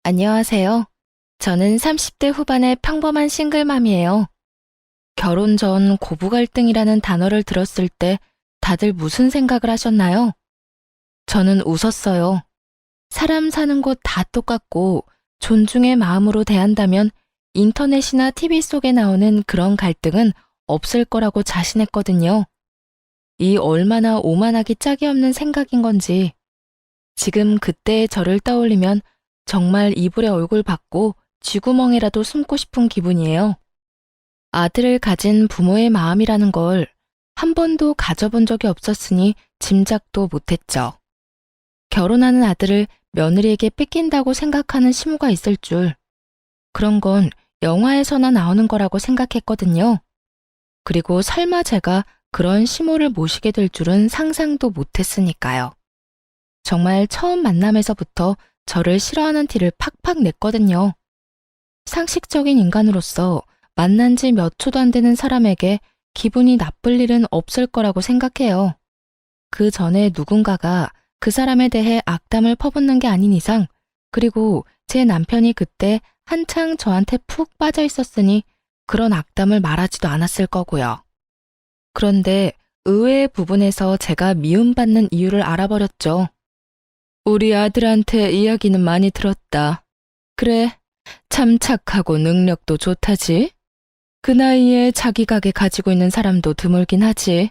안녕하세요. 저는 30대 후반의 평범한 싱글맘이에요. 결혼 전 고부 갈등이라는 단어를 들었을 때 다들 무슨 생각을 하셨나요? 저는 웃었어요. 사람 사는 곳 다 똑같고 존중의 마음으로 대한다면 인터넷이나 TV 속에 나오는 그런 갈등은 없을 거라고 자신했거든요. 이 얼마나 오만하기 짝이 없는 생각인 건지 지금 그때의 저를 떠올리면 정말 이불에 얼굴 받고 쥐구멍에라도 숨고 싶은 기분이에요. 아들을 가진 부모의 마음이라는 걸 한 번도 가져본 적이 없었으니 짐작도 못했죠. 결혼하는 아들을 며느리에게 뺏긴다고 생각하는 시모가 있을 줄, 그런 건 영화에서나 나오는 거라고 생각했거든요. 그리고 설마 제가 그런 시모를 모시게 될 줄은 상상도 못했으니까요. 정말 처음 만남에서부터 저를 싫어하는 티를 팍팍 냈거든요. 상식적인 인간으로서 만난 지 몇 초도 안 되는 사람에게 기분이 나쁠 일은 없을 거라고 생각해요. 그 전에 누군가가 그 사람에 대해 악담을 퍼붓는 게 아닌 이상, 그리고 제 남편이 그때 한창 저한테 푹 빠져 있었으니 그런 악담을 말하지도 않았을 거고요. 그런데 의외의 부분에서 제가 미움받는 이유를 알아버렸죠. 우리 아들한테 이야기는 많이 들었다. 그래, 참 착하고 능력도 좋다지. 그 나이에 자기 가게 가지고 있는 사람도 드물긴 하지.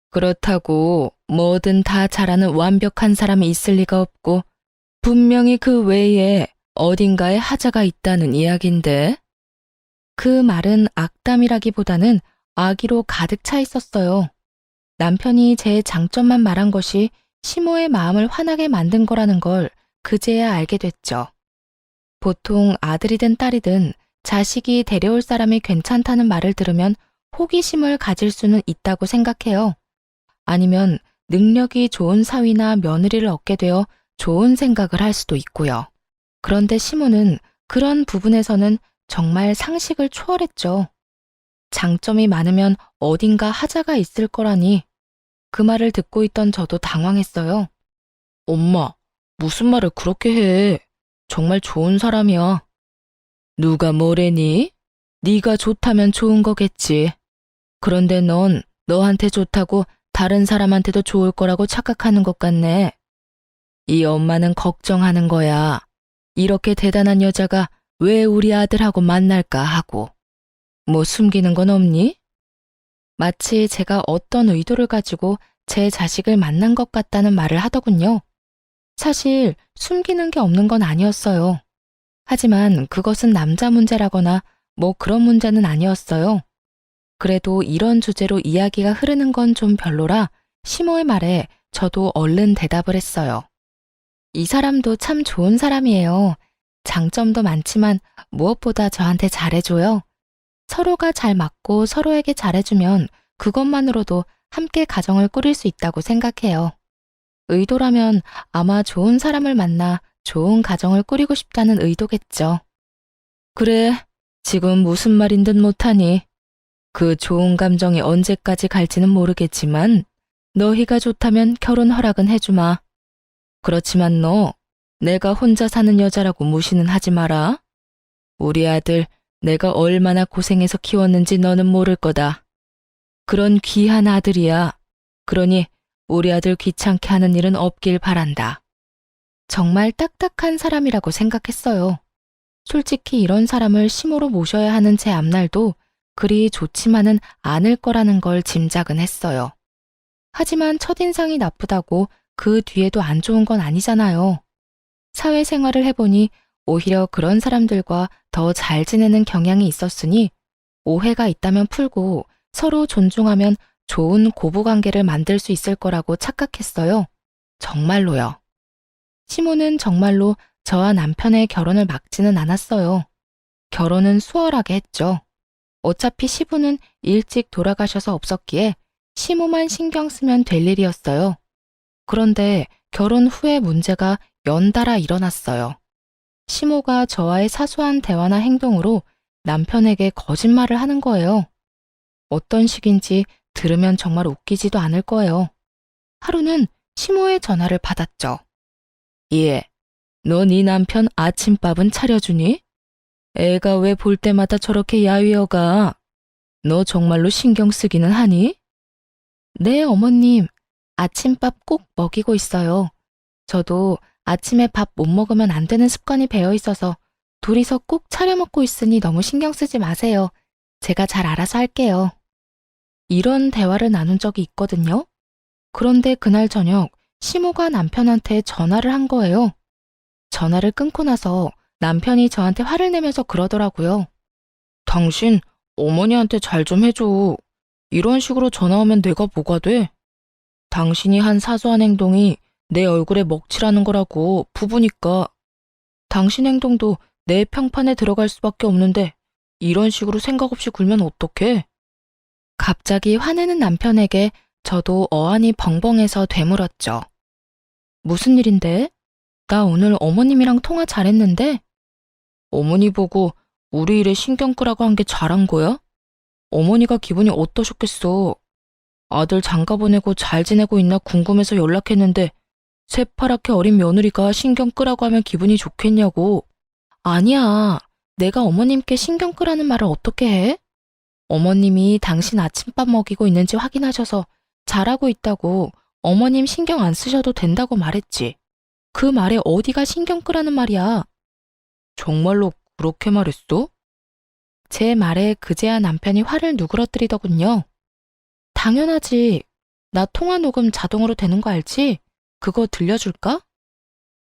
그렇다고 뭐든 다 잘하는 완벽한 사람이 있을 리가 없고 분명히 그 외에 어딘가에 하자가 있다는 이야긴데. 그 말은 악담이라기보다는 악의로 가득 차 있었어요. 남편이 제 장점만 말한 것이 시모의 마음을 화나게 만든 거라는 걸 그제야 알게 됐죠. 보통 아들이든 딸이든 자식이 데려올 사람이 괜찮다는 말을 들으면 호기심을 가질 수는 있다고 생각해요. 아니면 능력이 좋은 사위나 며느리를 얻게 되어 좋은 생각을 할 수도 있고요. 그런데 시모는 그런 부분에서는 정말 상식을 초월했죠. 장점이 많으면 어딘가 하자가 있을 거라니. 그 말을 듣고 있던 저도 당황했어요. 엄마, 무슨 말을 그렇게 해? 정말 좋은 사람이야. 누가 뭐래니? 네가 좋다면 좋은 거겠지. 그런데 넌 너한테 좋다고 다른 사람한테도 좋을 거라고 착각하는 것 같네. 이 엄마는 걱정하는 거야. 이렇게 대단한 여자가 왜 우리 아들하고 만날까 하고. 뭐 숨기는 건 없니? 마치 제가 어떤 의도를 가지고 제 자식을 만난 것 같다는 말을 하더군요. 사실 숨기는 게 없는 건 아니었어요. 하지만 그것은 남자 문제라거나 뭐 그런 문제는 아니었어요. 그래도 이런 주제로 이야기가 흐르는 건 좀 별로라 시모의 말에 저도 얼른 대답을 했어요. 이 사람도 참 좋은 사람이에요. 장점도 많지만 무엇보다 저한테 잘해줘요. 서로가 잘 맞고 서로에게 잘해주면 그것만으로도 함께 가정을 꾸릴 수 있다고 생각해요. 의도라면 아마 좋은 사람을 만나 좋은 가정을 꾸리고 싶다는 의도겠죠. 그래, 지금 무슨 말인 듯 못하니. 그 좋은 감정이 언제까지 갈지는 모르겠지만 너희가 좋다면 결혼 허락은 해주마. 그렇지만 너 내가 혼자 사는 여자라고 무시는 하지 마라. 우리 아들 내가 얼마나 고생해서 키웠는지 너는 모를 거다. 그런 귀한 아들이야. 그러니 우리 아들 귀찮게 하는 일은 없길 바란다. 정말 딱딱한 사람이라고 생각했어요. 솔직히 이런 사람을 시모로 모셔야 하는 제 앞날도 그리 좋지만은 않을 거라는 걸 짐작은 했어요. 하지만 첫인상이 나쁘다고 그 뒤에도 안 좋은 건 아니잖아요. 사회생활을 해보니 오히려 그런 사람들과 더 잘 지내는 경향이 있었으니 오해가 있다면 풀고 서로 존중하면 좋은 고부관계를 만들 수 있을 거라고 착각했어요. 정말로요. 시모는 정말로 저와 남편의 결혼을 막지는 않았어요. 결혼은 수월하게 했죠. 어차피 시부는 일찍 돌아가셔서 없었기에 시모만 신경 쓰면 될 일이었어요. 그런데 결혼 후에 문제가 연달아 일어났어요. 시모가 저와의 사소한 대화나 행동으로 남편에게 거짓말을 하는 거예요. 어떤 식인지 들으면 정말 웃기지도 않을 거예요. 하루는 시모의 전화를 받았죠. 예, 너 네 남편 아침밥은 차려주니? 애가 왜 볼 때마다 저렇게 야위어가? 너 정말로 신경 쓰기는 하니? 네, 어머님. 아침밥 꼭 먹이고 있어요. 저도 아침에 밥 못 먹으면 안 되는 습관이 배어 있어서 둘이서 꼭 차려 먹고 있으니 너무 신경 쓰지 마세요. 제가 잘 알아서 할게요. 이런 대화를 나눈 적이 있거든요. 그런데 그날 저녁 시모가 남편한테 전화를 한 거예요. 전화를 끊고 나서 남편이 저한테 화를 내면서 그러더라고요. 당신 어머니한테 잘 좀 해줘. 이런 식으로 전화 오면 내가 뭐가 돼? 당신이 한 사소한 행동이 내 얼굴에 먹칠하는 거라고 부부니까. 당신 행동도 내 평판에 들어갈 수밖에 없는데 이런 식으로 생각 없이 굴면 어떡해? 갑자기 화내는 남편에게 저도 어안이 벙벙해서 되물었죠. 무슨 일인데? 나 오늘 어머님이랑 통화 잘했는데? 어머니 보고 우리 일에 신경 끄라고 한 게 잘한 거야? 어머니가 기분이 어떠셨겠어? 아들 장가 보내고 잘 지내고 있나 궁금해서 연락했는데 새파랗게 어린 며느리가 신경 끄라고 하면 기분이 좋겠냐고. 아니야. 내가 어머님께 신경 끄라는 말을 어떻게 해? 어머님이 당신 아침밥 먹이고 있는지 확인하셔서 잘하고 있다고 어머님 신경 안 쓰셔도 된다고 말했지. 그 말에 어디가 신경 끄라는 말이야. 정말로 그렇게 말했어? 제 말에 그제야 남편이 화를 누그러뜨리더군요. 당연하지. 나 통화 녹음 자동으로 되는 거 알지? 그거 들려줄까?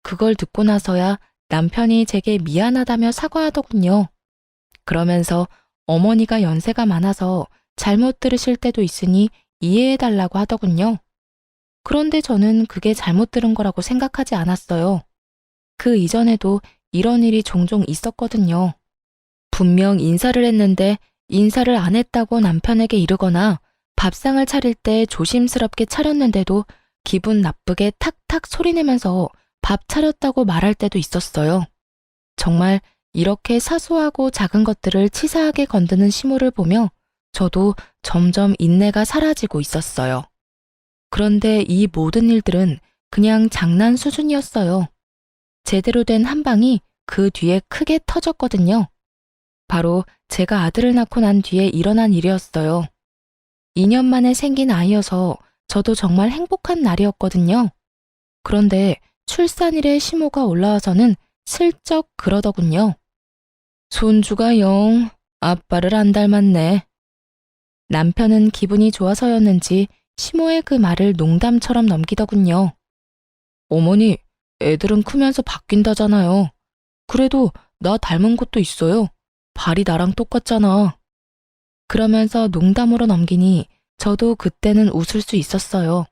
그걸 듣고 나서야 남편이 제게 미안하다며 사과하더군요. 그러면서 어머니가 연세가 많아서 잘못 들으실 때도 있으니 이해해달라고 하더군요. 그런데 저는 그게 잘못 들은 거라고 생각하지 않았어요. 그 이전에도 이런 일이 종종 있었거든요. 분명 인사를 했는데 인사를 안 했다고 남편에게 이르거나 밥상을 차릴 때 조심스럽게 차렸는데도 기분 나쁘게 탁탁 소리내면서 밥 차렸다고 말할 때도 있었어요. 정말 이렇게 사소하고 작은 것들을 치사하게 건드는 시모를 보며 저도 점점 인내가 사라지고 있었어요. 그런데 이 모든 일들은 그냥 장난 수준이었어요. 제대로 된 한 방이 그 뒤에 크게 터졌거든요. 바로 제가 아들을 낳고 난 뒤에 일어난 일이었어요. 2년 만에 생긴 아이여서 저도 정말 행복한 날이었거든요. 그런데 출산일에 시모가 올라와서는 슬쩍 그러더군요. 손주가 영 아빠를 안 닮았네. 남편은 기분이 좋아서였는지 시모의 그 말을 농담처럼 넘기더군요. 어머니, 애들은 크면서 바뀐다잖아요. 그래도 나 닮은 것도 있어요. 발이 나랑 똑같잖아. 그러면서 농담으로 넘기니 저도 그때는 웃을 수 있었어요.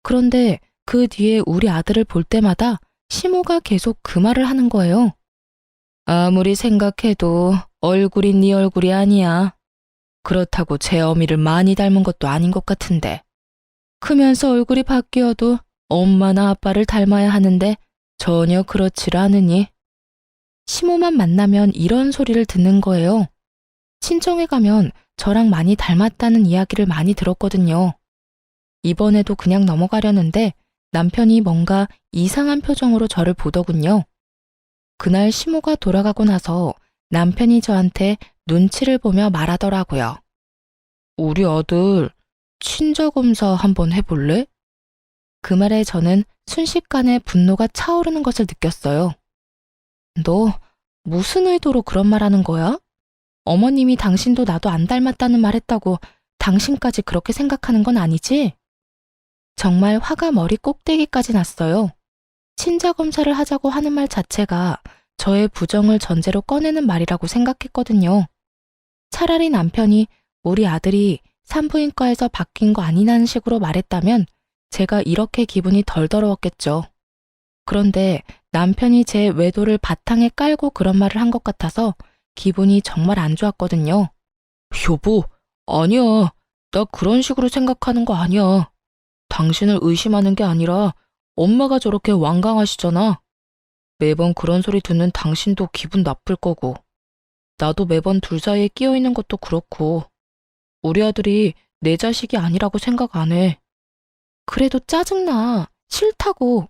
그런데 그 뒤에 우리 아들을 볼 때마다 시모가 계속 그 말을 하는 거예요. 아무리 생각해도 얼굴이 네 얼굴이 아니야. 그렇다고 제 어미를 많이 닮은 것도 아닌 것 같은데. 크면서 얼굴이 바뀌어도 엄마나 아빠를 닮아야 하는데 전혀 그렇지를 않으니. 시모만 만나면 이런 소리를 듣는 거예요. 친정에 가면 저랑 많이 닮았다는 이야기를 많이 들었거든요. 이번에도 그냥 넘어가려는데 남편이 뭔가 이상한 표정으로 저를 보더군요. 그날 시모가 돌아가고 나서 남편이 저한테 눈치를 보며 말하더라고요. 우리 아들 친자검사 한번 해볼래? 그 말에 저는 순식간에 분노가 차오르는 것을 느꼈어요. 너 무슨 의도로 그런 말 하는 거야? 어머님이 당신도 나도 안 닮았다는 말 했다고 당신까지 그렇게 생각하는 건 아니지? 정말 화가 머리 꼭대기까지 났어요. 친자검사를 하자고 하는 말 자체가 저의 부정을 전제로 꺼내는 말이라고 생각했거든요. 차라리 남편이 우리 아들이 산부인과에서 바뀐 거 아니냐는 식으로 말했다면 제가 이렇게 기분이 덜 더러웠겠죠. 그런데 남편이 제 외도를 바탕에 깔고 그런 말을 한 것 같아서 기분이 정말 안 좋았거든요. 여보, 아니야. 나 그런 식으로 생각하는 거 아니야. 당신을 의심하는 게 아니라 엄마가 저렇게 완강하시잖아. 매번 그런 소리 듣는 당신도 기분 나쁠 거고. 나도 매번 둘 사이에 끼어 있는 것도 그렇고. 우리 아들이 내 자식이 아니라고 생각 안 해. 그래도 짜증나. 싫다고.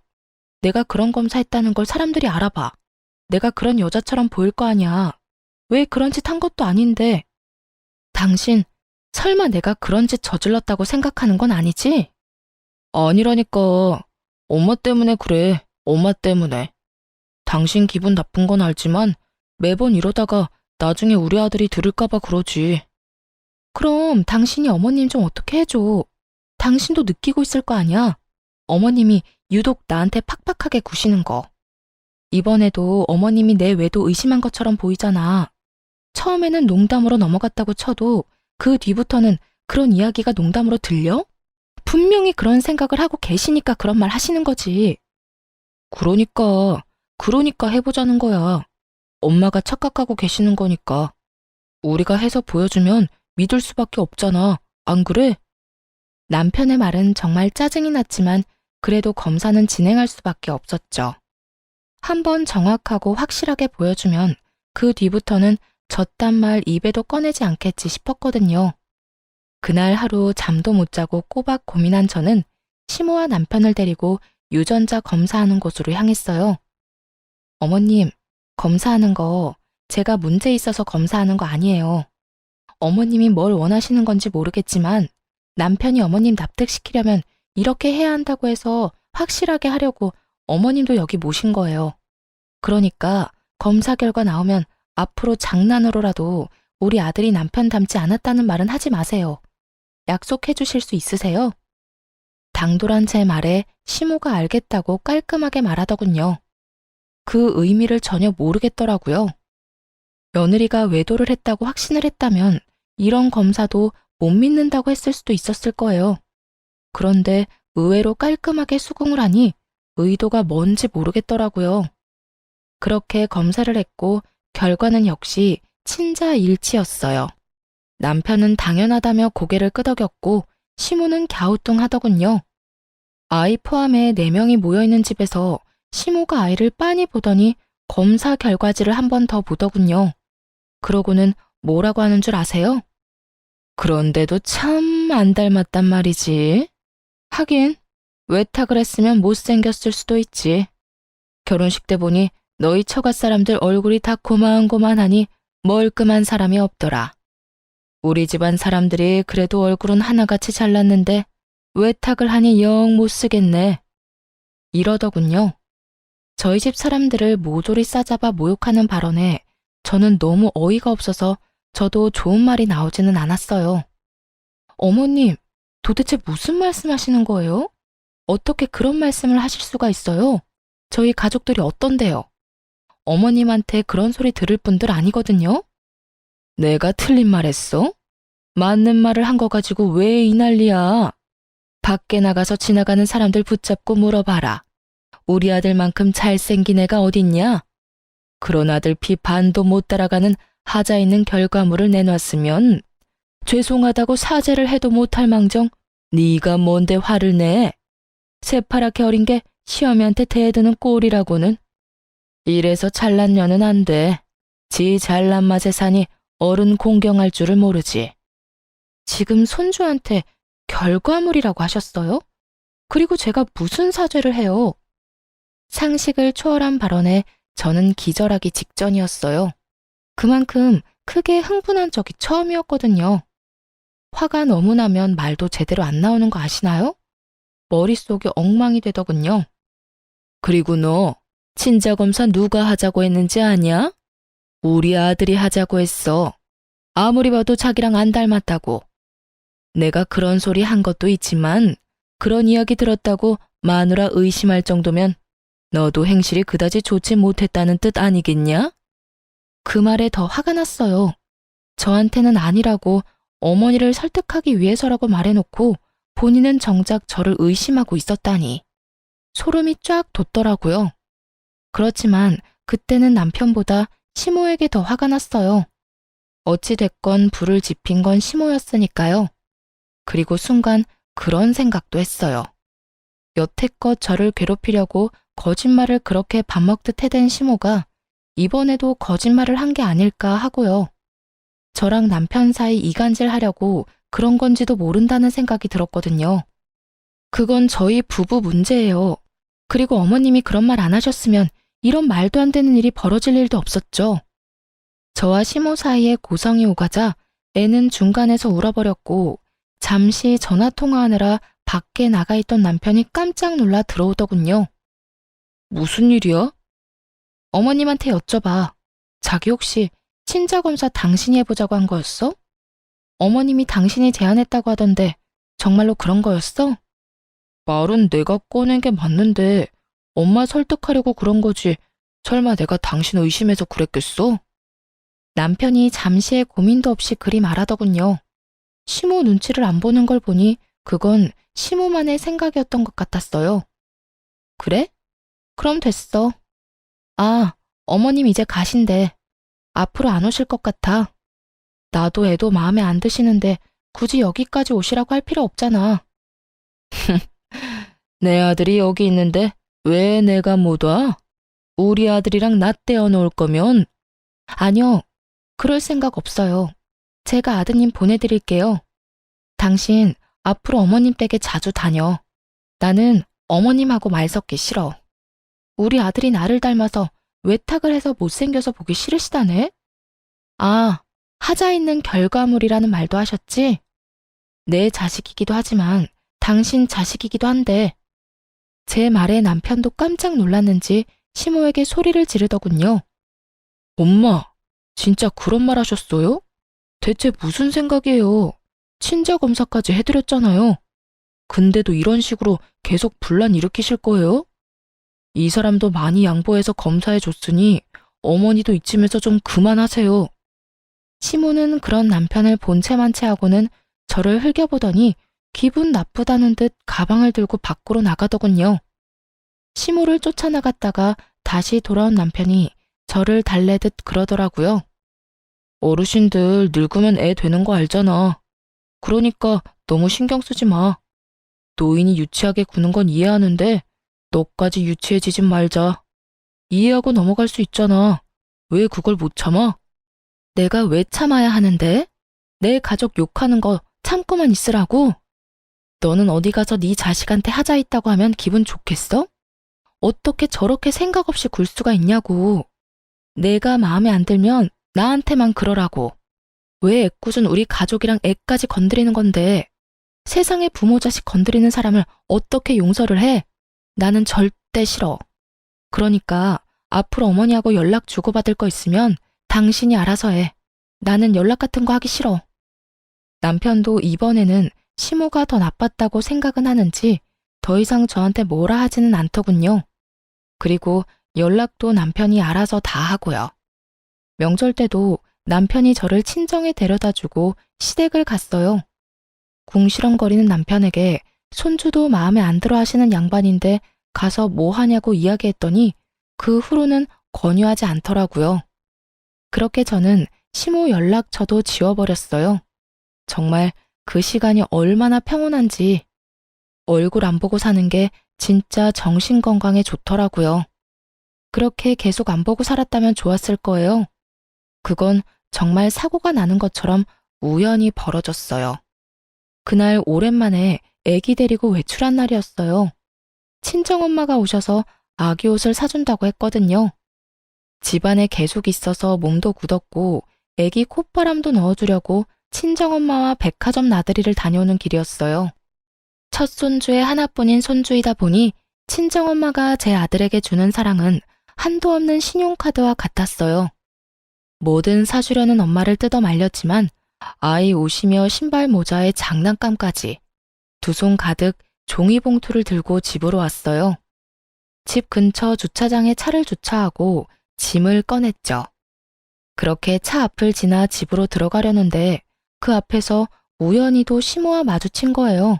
내가 그런 검사했다는 걸 사람들이 알아봐. 내가 그런 여자처럼 보일 거 아니야. 왜 그런 짓 한 것도 아닌데. 당신, 설마 내가 그런 짓 저질렀다고 생각하는 건 아니지? 아니라니까. 엄마 때문에 그래. 엄마 때문에. 당신 기분 나쁜 건 알지만 매번 이러다가 나중에 우리 아들이 들을까봐 그러지. 그럼 당신이 어머님 좀 어떻게 해줘. 당신도 느끼고 있을 거 아니야. 어머님이 유독 나한테 팍팍하게 구시는 거. 이번에도 어머님이 내 외도 의심한 것처럼 보이잖아. 처음에는 농담으로 넘어갔다고 쳐도 그 뒤부터는 그런 이야기가 농담으로 들려? 분명히 그런 생각을 하고 계시니까 그런 말 하시는 거지. 그러니까 해보자는 거야. 엄마가 착각하고 계시는 거니까. 우리가 해서 보여주면 믿을 수밖에 없잖아. 안 그래? 남편의 말은 정말 짜증이 났지만 그래도 검사는 진행할 수밖에 없었죠. 한번 정확하고 확실하게 보여주면 그 뒤부터는 저딴 말 입에도 꺼내지 않겠지 싶었거든요. 그날 하루 잠도 못 자고 꼬박 고민한 저는 시모와 남편을 데리고 유전자 검사하는 곳으로 향했어요. 어머님, 검사하는 거 제가 문제 있어서 검사하는 거 아니에요. 어머님이 뭘 원하시는 건지 모르겠지만 남편이 어머님 납득시키려면 이렇게 해야 한다고 해서 확실하게 하려고 어머님도 여기 모신 거예요. 그러니까 검사 결과 나오면 앞으로 장난으로라도 우리 아들이 남편 닮지 않았다는 말은 하지 마세요. 약속해 주실 수 있으세요? 당돌한 제 말에 시모가 알겠다고 깔끔하게 말하더군요. 그 의미를 전혀 모르겠더라고요. 며느리가 외도를 했다고 확신을 했다면 이런 검사도 못 믿는다고 했을 수도 있었을 거예요. 그런데 의외로 깔끔하게 수긍을 하니 의도가 뭔지 모르겠더라고요. 그렇게 검사를 했고 결과는 역시 친자일치였어요. 남편은 당연하다며 고개를 끄덕였고 시모는 갸우뚱하더군요. 아이 포함해 4명이 모여있는 집에서 시모가 아이를 빤히 보더니 검사 결과지를 한 번 더 보더군요. 그러고는 뭐라고 하는 줄 아세요? 그런데도 참 안 닮았단 말이지. 하긴 외탁을 했으면 못생겼을 수도 있지. 결혼식 때 보니 너희 처가 사람들 얼굴이 다 고만고만하니 멀끔한 사람이 없더라. 우리 집안 사람들이 그래도 얼굴은 하나같이 잘났는데 외탁을 하니 영 못쓰겠네. 이러더군요. 저희 집 사람들을 모조리 싸잡아 모욕하는 발언에 저는 너무 어이가 없어서 저도 좋은 말이 나오지는 않았어요. 어머님, 도대체 무슨 말씀하시는 거예요? 어떻게 그런 말씀을 하실 수가 있어요? 저희 가족들이 어떤데요? 어머님한테 그런 소리 들을 분들 아니거든요? 내가 틀린 말 했어? 맞는 말을 한 거 가지고 왜 이 난리야? 밖에 나가서 지나가는 사람들 붙잡고 물어봐라. 우리 아들만큼 잘생긴 애가 어딨냐? 그런 아들 피 반도 못 따라가는 하자 있는 결과물을 내놨으면 죄송하다고 사죄를 해도 못할 망정 네가 뭔데 화를 내? 새파랗게 어린 게 시어미한테 대드는 꼴이라고는. 이래서 잘난 년은 안 돼. 지 잘난 맛에 사니 어른 공경할 줄을 모르지. 지금 손주한테 결과물이라고 하셨어요? 그리고 제가 무슨 사죄를 해요? 상식을 초월한 발언에 저는 기절하기 직전이었어요. 그만큼 크게 흥분한 적이 처음이었거든요. 화가 너무 나면 말도 제대로 안 나오는 거 아시나요? 머릿속이 엉망이 되더군요. 그리고 너 친자검사 누가 하자고 했는지 아냐? 우리 아들이 하자고 했어. 아무리 봐도 자기랑 안 닮았다고. 내가 그런 소리 한 것도 있지만 그런 이야기 들었다고 마누라 의심할 정도면 너도 행실이 그다지 좋지 못했다는 뜻 아니겠냐? 그 말에 더 화가 났어요. 저한테는 아니라고 어머니를 설득하기 위해서라고 말해놓고 본인은 정작 저를 의심하고 있었다니. 소름이 쫙 돋더라고요. 그렇지만 그때는 남편보다 시모에게 더 화가 났어요. 어찌됐건 불을 지핀 건 시모였으니까요. 그리고 순간 그런 생각도 했어요. 여태껏 저를 괴롭히려고 거짓말을 그렇게 밥 먹듯 해댄 시모가 이번에도 거짓말을 한 게 아닐까 하고요. 저랑 남편 사이 이간질 하려고 그런 건지도 모른다는 생각이 들었거든요. 그건 저희 부부 문제예요. 그리고 어머님이 그런 말 안 하셨으면 이런 말도 안 되는 일이 벌어질 일도 없었죠. 저와 시모 사이에 고성이 오가자 애는 중간에서 울어버렸고 잠시 전화 통화하느라 밖에 나가 있던 남편이 깜짝 놀라 들어오더군요. 무슨 일이야? 어머님한테 여쭤봐. 자기 혹시 친자검사 당신이 해보자고 한 거였어? 어머님이 당신이 제안했다고 하던데 정말로 그런 거였어? 말은 내가 꺼낸 게 맞는데 엄마 설득하려고 그런 거지. 설마 내가 당신 의심해서 그랬겠어? 남편이 잠시의 고민도 없이 그리 말하더군요. 시모 눈치를 안 보는 걸 보니 그건 시모만의 생각이었던 것 같았어요. 그래? 그럼 됐어. 아, 어머님 이제 가신대. 앞으로 안 오실 것 같아. 나도 애도 마음에 안 드시는데 굳이 여기까지 오시라고 할 필요 없잖아. 내 아들이 여기 있는데 왜 내가 못 와? 우리 아들이랑 나 떼어놓을 거면? 아니요, 그럴 생각 없어요. 제가 아드님 보내드릴게요. 당신 앞으로 어머님 댁에 자주 다녀. 나는 어머님하고 말 섞기 싫어. 우리 아들이 나를 닮아서 외탁을 해서 못생겨서 보기 싫으시다네? 아, 하자 있는 결과물이라는 말도 하셨지? 내 자식이기도 하지만 당신 자식이기도 한데 제 말에 남편도 깜짝 놀랐는지 시모에게 소리를 지르더군요. 엄마, 진짜 그런 말 하셨어요? 대체 무슨 생각이에요? 친자 검사까지 해드렸잖아요. 근데도 이런 식으로 계속 분란 일으키실 거예요? 이 사람도 많이 양보해서 검사해 줬으니 어머니도 이쯤에서 좀 그만하세요. 시모는 그런 남편을 본체만 채하고는 저를 흘겨보더니 기분 나쁘다는 듯 가방을 들고 밖으로 나가더군요. 시모를 쫓아나갔다가 다시 돌아온 남편이 저를 달래듯 그러더라고요. 어르신들 늙으면 애 되는 거 알잖아. 그러니까 너무 신경 쓰지 마. 노인이 유치하게 구는 건 이해하는데 너까지 유치해지진 말자. 이해하고 넘어갈 수 있잖아. 왜 그걸 못 참아? 내가 왜 참아야 하는데? 내 가족 욕하는 거 참고만 있으라고? 너는 어디 가서 네 자식한테 하자 있다고 하면 기분 좋겠어? 어떻게 저렇게 생각 없이 굴 수가 있냐고. 내가 마음에 안 들면 나한테만 그러라고. 왜 애꿎은 우리 가족이랑 애까지 건드리는 건데 세상에 부모 자식 건드리는 사람을 어떻게 용서를 해? 나는 절대 싫어. 그러니까 앞으로 어머니하고 연락 주고받을 거 있으면 당신이 알아서 해. 나는 연락 같은 거 하기 싫어. 남편도 이번에는 시모가 더 나빴다고 생각은 하는지 더 이상 저한테 뭐라 하지는 않더군요. 그리고 연락도 남편이 알아서 다 하고요. 명절 때도 남편이 저를 친정에 데려다주고 시댁을 갔어요. 궁시렁거리는 남편에게 손주도 마음에 안 들어 하시는 양반인데 가서 뭐 하냐고 이야기했더니 그 후로는 권유하지 않더라고요. 그렇게 저는 시모 연락처도 지워버렸어요. 정말 그 시간이 얼마나 평온한지 얼굴 안 보고 사는 게 진짜 정신 건강에 좋더라고요. 그렇게 계속 안 보고 살았다면 좋았을 거예요. 그건 정말 사고가 나는 것처럼 우연히 벌어졌어요. 그날 오랜만에 애기 데리고 외출한 날이었어요. 친정엄마가 오셔서 아기 옷을 사준다고 했거든요. 집안에 계속 있어서 몸도 굳었고 애기 콧바람도 넣어주려고 친정엄마와 백화점 나들이를 다녀오는 길이었어요. 첫 손주의 하나뿐인 손주이다 보니 친정엄마가 제 아들에게 주는 사랑은 한도 없는 신용카드와 같았어요. 뭐든 사주려는 엄마를 뜯어 말렸지만 아이 옷이며 신발 모자에 장난감까지 두 손 가득 종이봉투를 들고 집으로 왔어요. 집 근처 주차장에 차를 주차하고 짐을 꺼냈죠. 그렇게 차 앞을 지나 집으로 들어가려는데 그 앞에서 우연히도 시모와 마주친 거예요.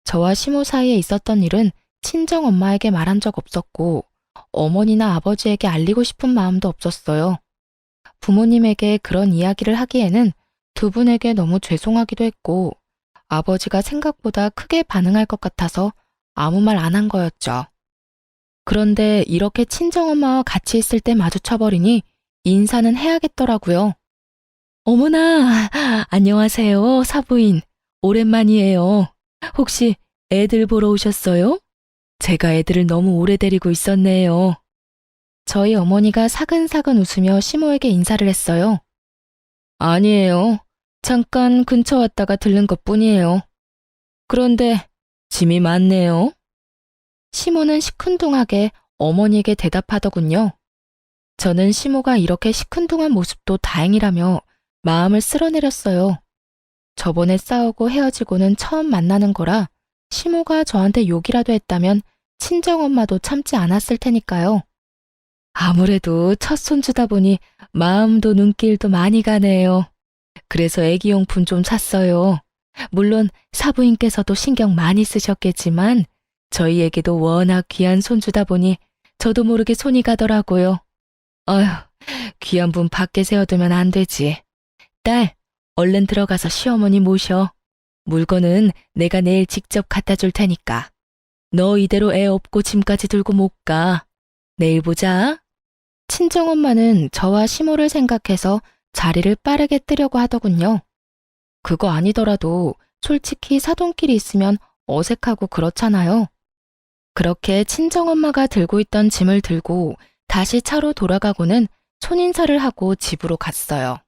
저와 시모 사이에 있었던 일은 친정엄마에게 말한 적 없었고 어머니나 아버지에게 알리고 싶은 마음도 없었어요. 부모님에게 그런 이야기를 하기에는 두 분에게 너무 죄송하기도 했고 아버지가 생각보다 크게 반응할 것 같아서 아무 말 안 한 거였죠. 그런데 이렇게 친정엄마와 같이 있을 때 마주쳐버리니 인사는 해야겠더라고요. 어머나, 안녕하세요, 사부인. 오랜만이에요. 혹시 애들 보러 오셨어요? 제가 애들을 너무 오래 데리고 있었네요. 저희 어머니가 사근사근 웃으며 시모에게 인사를 했어요. 아니에요. 잠깐 근처 왔다가 들른 것뿐이에요. 그런데 짐이 많네요. 시모는 시큰둥하게 어머니에게 대답하더군요. 저는 시모가 이렇게 시큰둥한 모습도 다행이라며 마음을 쓸어내렸어요. 저번에 싸우고 헤어지고는 처음 만나는 거라 시모가 저한테 욕이라도 했다면 친정엄마도 참지 않았을 테니까요. 아무래도 첫 손주다 보니 마음도 눈길도 많이 가네요. 그래서 애기용품 좀 샀어요. 물론 사부인께서도 신경 많이 쓰셨겠지만 저희에게도 워낙 귀한 손주다 보니 저도 모르게 손이 가더라고요. 어휴, 귀한 분 밖에 세워두면 안 되지. 딸, 얼른 들어가서 시어머니 모셔. 물건은 내가 내일 직접 갖다 줄 테니까. 너 이대로 애 업고 짐까지 들고 못 가. 내일 보자. 친정엄마는 저와 시모를 생각해서 자리를 빠르게 뜨려고 하더군요. 그거 아니더라도 솔직히 사돈끼리 있으면 어색하고 그렇잖아요. 그렇게 친정엄마가 들고 있던 짐을 들고 다시 차로 돌아가고는 손인사를 하고 집으로 갔어요.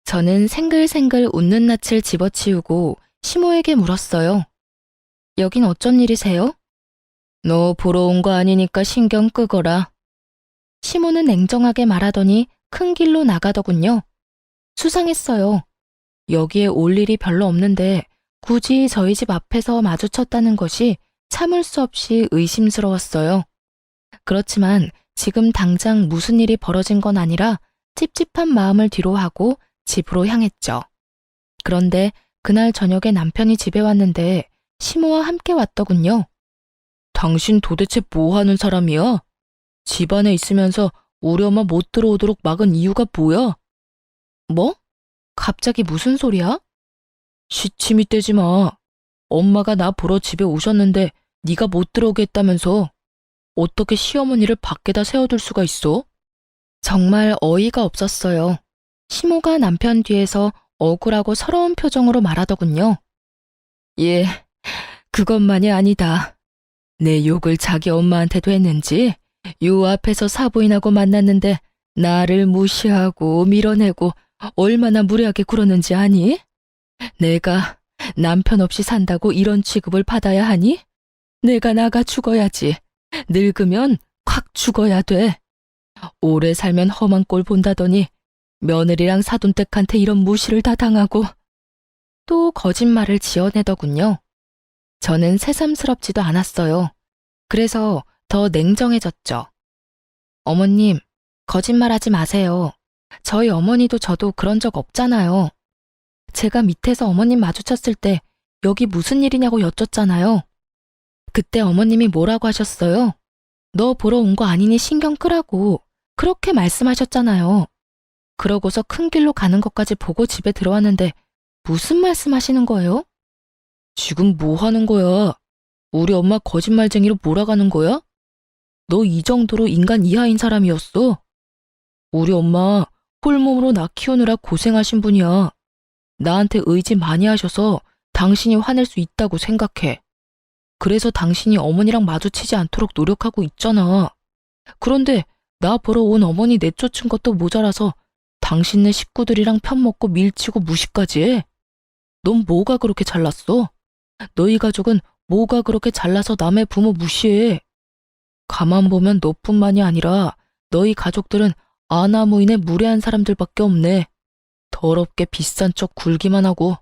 저는 생글생글 웃는 낯을 집어치우고 시모에게 물었어요. 여긴 어쩐 일이세요? 너 보러 온 거 아니니까 신경 끄거라. 시모는 냉정하게 말하더니 큰 길로 나가더군요. 수상했어요. 여기에 올 일이 별로 없는데 굳이 저희 집 앞에서 마주쳤다는 것이 참을 수 없이 의심스러웠어요. 그렇지만 지금 당장 무슨 일이 벌어진 건 아니라 찝찝한 마음을 뒤로하고 집으로 향했죠. 그런데 그날 저녁에 남편이 집에 왔는데 시모와 함께 왔더군요. 당신 도대체 뭐 하는 사람이야? 집 안에 있으면서 우리 엄마 못 들어오도록 막은 이유가 뭐야? 뭐? 갑자기 무슨 소리야? 시침이 떼지 마. 엄마가 나 보러 집에 오셨는데 네가 못 들어오게 했다면서 어떻게 시어머니를 밖에다 세워둘 수가 있어? 정말 어이가 없었어요. 시모가 남편 뒤에서 억울하고 서러운 표정으로 말하더군요. 예, 그것만이 아니다. 내 욕을 자기 엄마한테도 했는지 요 앞에서 사부인하고 만났는데 나를 무시하고 밀어내고 얼마나 무례하게 굴었는지 아니? 내가 남편 없이 산다고 이런 취급을 받아야 하니? 내가 나가 죽어야지. 늙으면 콱 죽어야 돼. 오래 살면 험한 꼴 본다더니 며느리랑 사돈댁한테 이런 무시를 다 당하고 또 거짓말을 지어내더군요. 저는 새삼스럽지도 않았어요. 그래서 더 냉정해졌죠. 어머님, 거짓말하지 마세요. 저희 어머니도 저도 그런 적 없잖아요. 제가 밑에서 어머님 마주쳤을 때 여기 무슨 일이냐고 여쭸잖아요. 그때 어머님이 뭐라고 하셨어요? 너 보러 온 거 아니니 신경 끄라고 그렇게 말씀하셨잖아요. 그러고서 큰 길로 가는 것까지 보고 집에 들어왔는데 무슨 말씀하시는 거예요? 지금 뭐 하는 거야? 우리 엄마 거짓말쟁이로 몰아가는 거야? 너 이 정도로 인간 이하인 사람이었어? 우리 엄마 홀몸으로 나 키우느라 고생하신 분이야. 나한테 의지 많이 하셔서 당신이 화낼 수 있다고 생각해. 그래서 당신이 어머니랑 마주치지 않도록 노력하고 있잖아. 그런데 나 보러 온 어머니 내쫓은 것도 모자라서 당신네 식구들이랑 편먹고 밀치고 무시까지 해. 넌 뭐가 그렇게 잘났어? 너희 가족은 뭐가 그렇게 잘나서 남의 부모 무시해? 가만 보면 너뿐만이 아니라 너희 가족들은 아나무인의 무례한 사람들밖에 없네. 더럽게 비싼 척 굴기만 하고.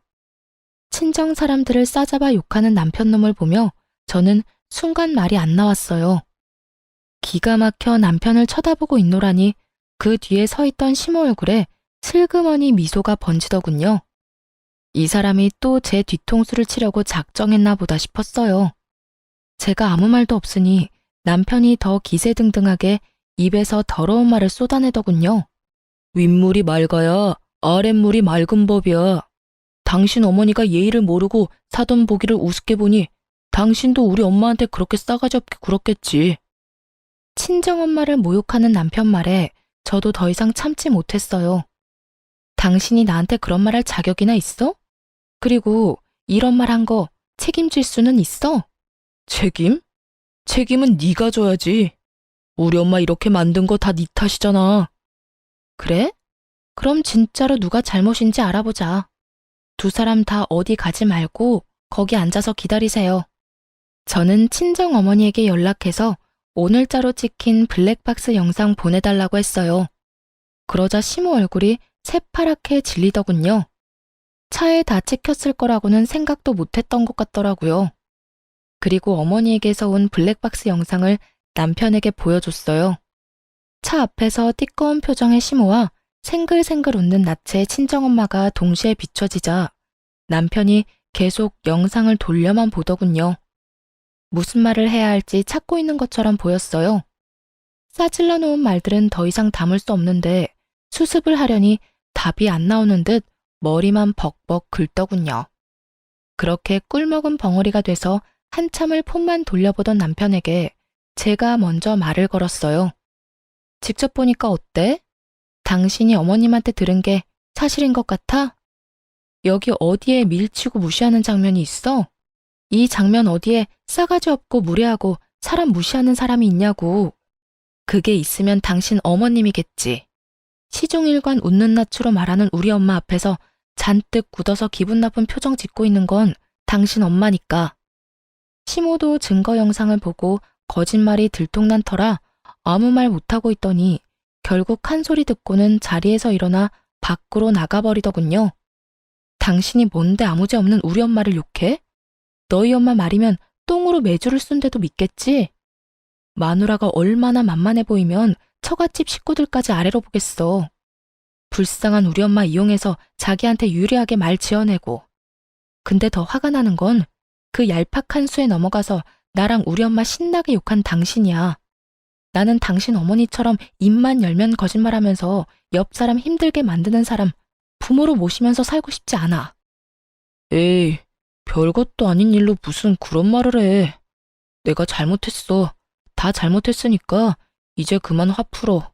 친정 사람들을 싸잡아 욕하는 남편놈을 보며 저는 순간 말이 안 나왔어요. 기가 막혀 남편을 쳐다보고 있노라니 그 뒤에 서 있던 시모 얼굴에 슬그머니 미소가 번지더군요. 이 사람이 또 제 뒤통수를 치려고 작정했나 보다 싶었어요. 제가 아무 말도 없으니 남편이 더 기세등등하게 입에서 더러운 말을 쏟아내더군요. 윗물이 맑아야 아랫물이 맑은 법이야. 당신 어머니가 예의를 모르고 사돈 보기를 우습게 보니 당신도 우리 엄마한테 그렇게 싸가지 없게 굴었겠지. 친정엄마를 모욕하는 남편 말에 저도 더 이상 참지 못했어요. 당신이 나한테 그런 말 할 자격이나 있어? 그리고 이런 말 한 거 책임질 수는 있어? 책임? 책임은 네가 져야지. 우리 엄마 이렇게 만든 거 다 네 탓이잖아. 그래? 그럼 진짜로 누가 잘못인지 알아보자. 두 사람 다 어디 가지 말고 거기 앉아서 기다리세요. 저는 친정 어머니에게 연락해서 오늘자로 찍힌 블랙박스 영상 보내달라고 했어요. 그러자 시모 얼굴이 새파랗게 질리더군요. 차에 다 찍혔을 거라고는 생각도 못했던 것 같더라고요. 그리고 어머니에게서 온 블랙박스 영상을 남편에게 보여줬어요. 차 앞에서 띠꺼운 표정의 시모와 생글생글 웃는 낯의 친정엄마가 동시에 비춰지자 남편이 계속 영상을 돌려만 보더군요. 무슨 말을 해야 할지 찾고 있는 것처럼 보였어요. 싸질러 놓은 말들은 더 이상 담을 수 없는데 수습을 하려니 답이 안 나오는 듯 머리만 벅벅 긁더군요. 그렇게 꿀먹은 벙어리가 돼서 한참을 폰만 돌려보던 남편에게 제가 먼저 말을 걸었어요. 직접 보니까 어때? 당신이 어머님한테 들은 게 사실인 것 같아? 여기 어디에 밀치고 무시하는 장면이 있어? 이 장면 어디에 싸가지 없고 무례하고 사람 무시하는 사람이 있냐고. 그게 있으면 당신 어머님이겠지. 시종일관 웃는 낯으로 말하는 우리 엄마 앞에서 잔뜩 굳어서 기분 나쁜 표정 짓고 있는 건 당신 엄마니까. 시모도 증거 영상을 보고 거짓말이 들통난 터라 아무 말 못하고 있더니 결국 한 소리 듣고는 자리에서 일어나 밖으로 나가버리더군요. 당신이 뭔데 아무죄 없는 우리 엄마를 욕해? 너희 엄마 말이면 똥으로 매주를 쓴데도 믿겠지? 마누라가 얼마나 만만해 보이면 처갓집 식구들까지 아래로 보겠어. 불쌍한 우리 엄마 이용해서 자기한테 유리하게 말 지어내고. 근데 더 화가 나는 건 그 얄팍한 수에 넘어가서 나랑 우리 엄마 신나게 욕한 당신이야. 나는 당신 어머니처럼 입만 열면 거짓말하면서 옆 사람 힘들게 만드는 사람 부모로 모시면서 살고 싶지 않아. 에이, 별것도 아닌 일로 무슨 그런 말을 해. 내가 잘못했어. 다 잘못했으니까 이제 그만 화 풀어.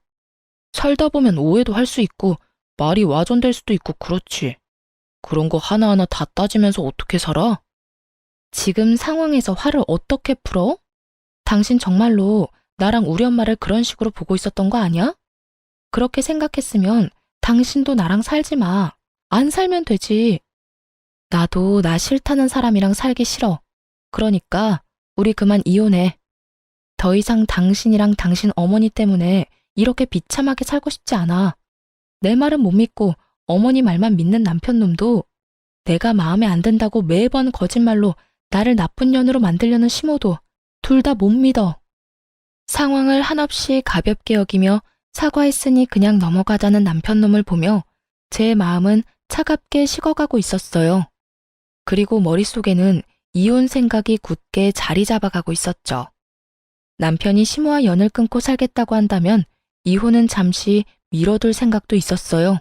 살다 보면 오해도 할 수 있고 말이 와전될 수도 있고 그렇지. 그런 거 하나하나 다 따지면서 어떻게 살아? 지금 상황에서 화를 어떻게 풀어? 당신 정말로 나랑 우리 엄마를 그런 식으로 보고 있었던 거 아니야? 그렇게 생각했으면 당신도 나랑 살지 마. 안 살면 되지. 나도 나 싫다는 사람이랑 살기 싫어. 그러니까 우리 그만 이혼해. 더 이상 당신이랑 당신 어머니 때문에 이렇게 비참하게 살고 싶지 않아. 내 말은 못 믿고 어머니 말만 믿는 남편놈도 내가 마음에 안 든다고 매번 거짓말로 나를 나쁜 년으로 만들려는 시모도 둘 다 못 믿어. 상황을 한없이 가볍게 여기며 사과했으니 그냥 넘어가자는 남편놈을 보며 제 마음은 차갑게 식어가고 있었어요. 그리고 머릿속에는 이혼 생각이 굳게 자리 잡아가고 있었죠. 남편이 시모와 연을 끊고 살겠다고 한다면 이혼은 잠시 미뤄둘 생각도 있었어요.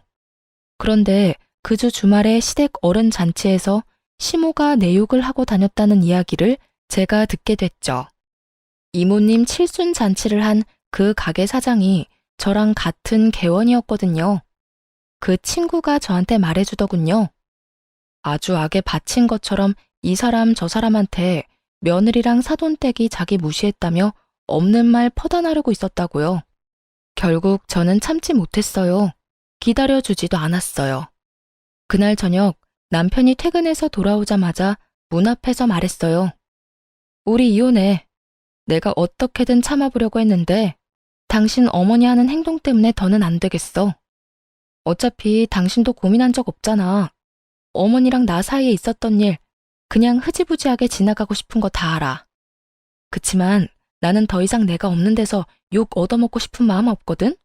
그런데 그 주 주말에 시댁 어른 잔치에서 시모가 내 욕을 하고 다녔다는 이야기를 제가 듣게 됐죠. 이모님 칠순 잔치를 한 그 가게 사장이 저랑 같은 개원이었거든요. 그 친구가 저한테 말해주더군요. 아주 악에 바친 것처럼 이 사람 저 사람한테 며느리랑 사돈댁이 자기 무시했다며 없는 말 퍼다 나르고 있었다고요. 결국 저는 참지 못했어요. 기다려주지도 않았어요. 그날 저녁 남편이 퇴근해서 돌아오자마자 문 앞에서 말했어요. 우리 이혼해. 내가 어떻게든 참아보려고 했는데 당신 어머니 하는 행동 때문에 더는 안 되겠어. 어차피 당신도 고민한 적 없잖아. 어머니랑 나 사이에 있었던 일 그냥 흐지부지하게 지나가고 싶은 거 다 알아. 그치만 나는 더 이상 내가 없는 데서 욕 얻어먹고 싶은 마음 없거든?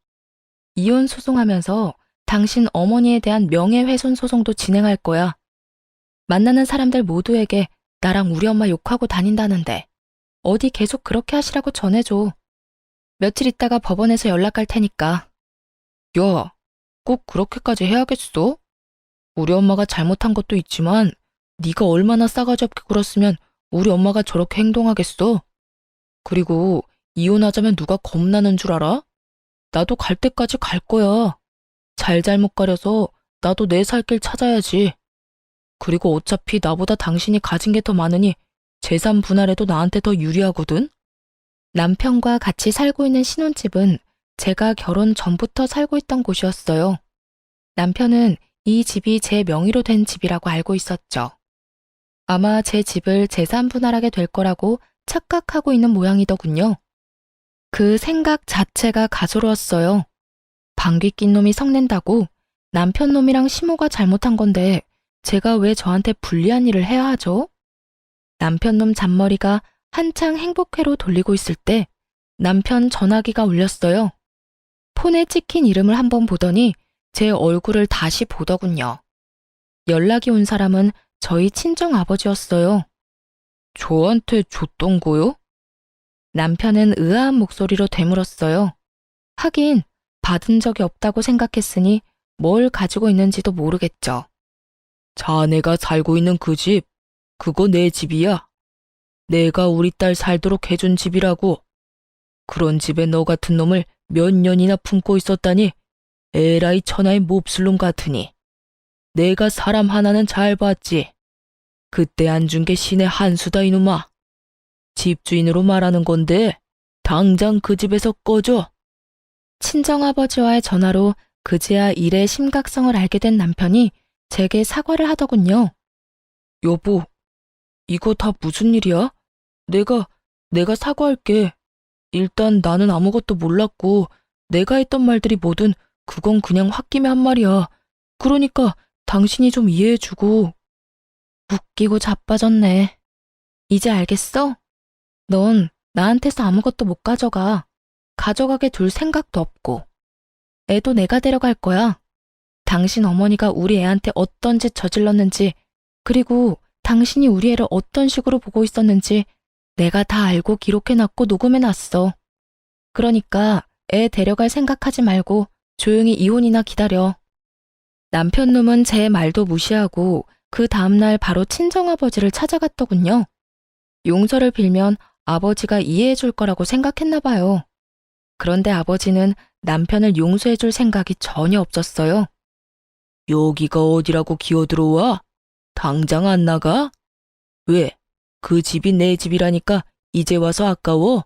이혼 소송하면서 당신 어머니에 대한 명예훼손 소송도 진행할 거야. 만나는 사람들 모두에게 나랑 우리 엄마 욕하고 다닌다는데 어디 계속 그렇게 하시라고 전해줘. 며칠 있다가 법원에서 연락할 테니까. 야, 꼭 그렇게까지 해야겠어? 우리 엄마가 잘못한 것도 있지만 네가 얼마나 싸가지 없게 굴었으면 우리 엄마가 저렇게 행동하겠어? 그리고 이혼하자면 누가 겁나는 줄 알아? 나도 갈 때까지 갈 거야. 잘잘못 가려서 나도 내 살 길 찾아야지. 그리고 어차피 나보다 당신이 가진 게 더 많으니 재산 분할해도 나한테 더 유리하거든? 남편과 같이 살고 있는 신혼집은 제가 결혼 전부터 살고 있던 곳이었어요. 남편은 이 집이 제 명의로 된 집이라고 알고 있었죠. 아마 제 집을 재산 분할하게 될 거라고 착각하고 있는 모양이더군요. 그 생각 자체가 가소로웠어요. 방귀 낀 놈이 성낸다고 남편 놈이랑 시모가 잘못한 건데 제가 왜 저한테 불리한 일을 해야 하죠? 남편 놈 잔머리가 한창 행복회로 돌리고 있을 때 남편 전화기가 울렸어요. 폰에 찍힌 이름을 한번 보더니 제 얼굴을 다시 보더군요. 연락이 온 사람은 저희 친정 아버지였어요. 저한테 줬던 거요? 남편은 의아한 목소리로 되물었어요. 하긴 받은 적이 없다고 생각했으니 뭘 가지고 있는지도 모르겠죠. 자네가 살고 있는 그 집, 그거 내 집이야. 내가 우리 딸 살도록 해준 집이라고. 그런 집에 너 같은 놈을 몇 년이나 품고 있었다니 에라이 천하의 몹쓸 놈 같으니. 내가 사람 하나는 잘 봤지. 그때 안 준 게 신의 한 수다 이놈아. 집주인으로 말하는 건데 당장 그 집에서 꺼져. 친정아버지와의 전화로 그제야 일의 심각성을 알게 된 남편이 제게 사과를 하더군요. 여보, 이거 다 무슨 일이야? 내가 사과할게. 일단 나는 아무것도 몰랐고 내가 했던 말들이 뭐든 그건 그냥 홧김에 한 말이야. 그러니까 당신이 좀 이해해주고. 웃기고 자빠졌네. 이제 알겠어? 넌 나한테서 아무것도 못 가져가. 가져가게 둘 생각도 없고. 애도 내가 데려갈 거야. 당신 어머니가 우리 애한테 어떤 짓 저질렀는지, 그리고 당신이 우리 애를 어떤 식으로 보고 있었는지 내가 다 알고 기록해놨고 녹음해놨어. 그러니까 애 데려갈 생각하지 말고 조용히 이혼이나 기다려. 남편 놈은 제 말도 무시하고 그 다음날 바로 친정아버지를 찾아갔더군요. 용서를 빌면 아버지가 이해해 줄 거라고 생각했나 봐요. 그런데 아버지는 남편을 용서해 줄 생각이 전혀 없었어요. 여기가 어디라고 기어들어와? 당장 안 나가? 왜? 그 집이 내 집이라니까 이제 와서 아까워?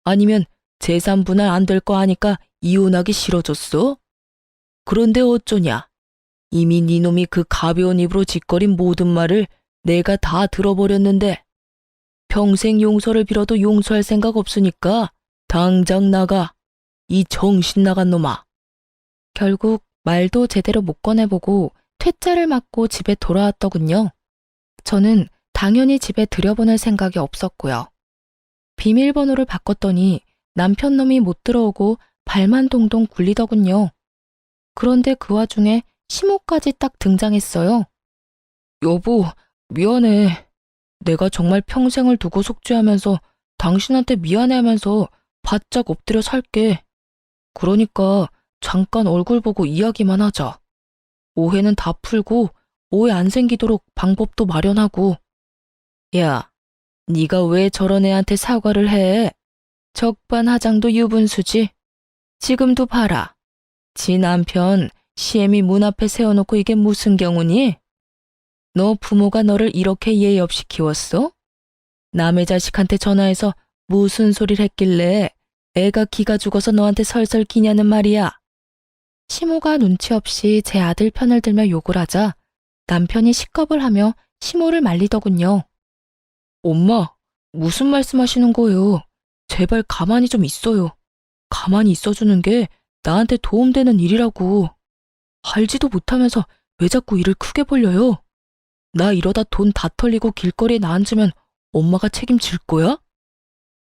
아니면 재산 분할 안 될 거 아니까 이혼하기 싫어졌어? 그런데 어쩌냐? 이미 네 놈이 그 가벼운 입으로 짓거린 모든 말을 내가 다 들어버렸는데 평생 용서를 빌어도 용서할 생각 없으니까 당장 나가. 이 정신 나간 놈아. 결국 말도 제대로 못 꺼내보고 퇴짜를 맞고 집에 돌아왔더군요. 저는 당연히 집에 들여보낼 생각이 없었고요. 비밀번호를 바꿨더니 남편 놈이 못 들어오고 발만 동동 굴리더군요. 그런데 그 와중에 시모까지 딱 등장했어요. 여보, 미안해. 내가 정말 평생을 두고 속죄하면서 당신한테 미안해하면서 바짝 엎드려 살게. 그러니까 잠깐 얼굴 보고 이야기만 하자. 오해는 다 풀고 오해 안 생기도록 방법도 마련하고. 야, 네가 왜 저런 애한테 사과를 해? 적반하장도 유분수지. 지금도 봐라. 지 남편 시애미 문 앞에 세워놓고 이게 무슨 경우니? 너 부모가 너를 이렇게 예의 없이 키웠어? 남의 자식한테 전화해서 무슨 소리를 했길래 애가 기가 죽어서 너한테 설설 기냐는 말이야. 시모가 눈치 없이 제 아들 편을 들며 욕을 하자 남편이 식겁을 하며 시모를 말리더군요. 엄마, 무슨 말씀하시는 거예요? 제발 가만히 좀 있어요. 가만히 있어주는 게 나한테 도움되는 일이라고. 알지도 못하면서 왜 자꾸 일을 크게 벌려요? 나 이러다 돈 다 털리고 길거리에 나앉으면 엄마가 책임질 거야?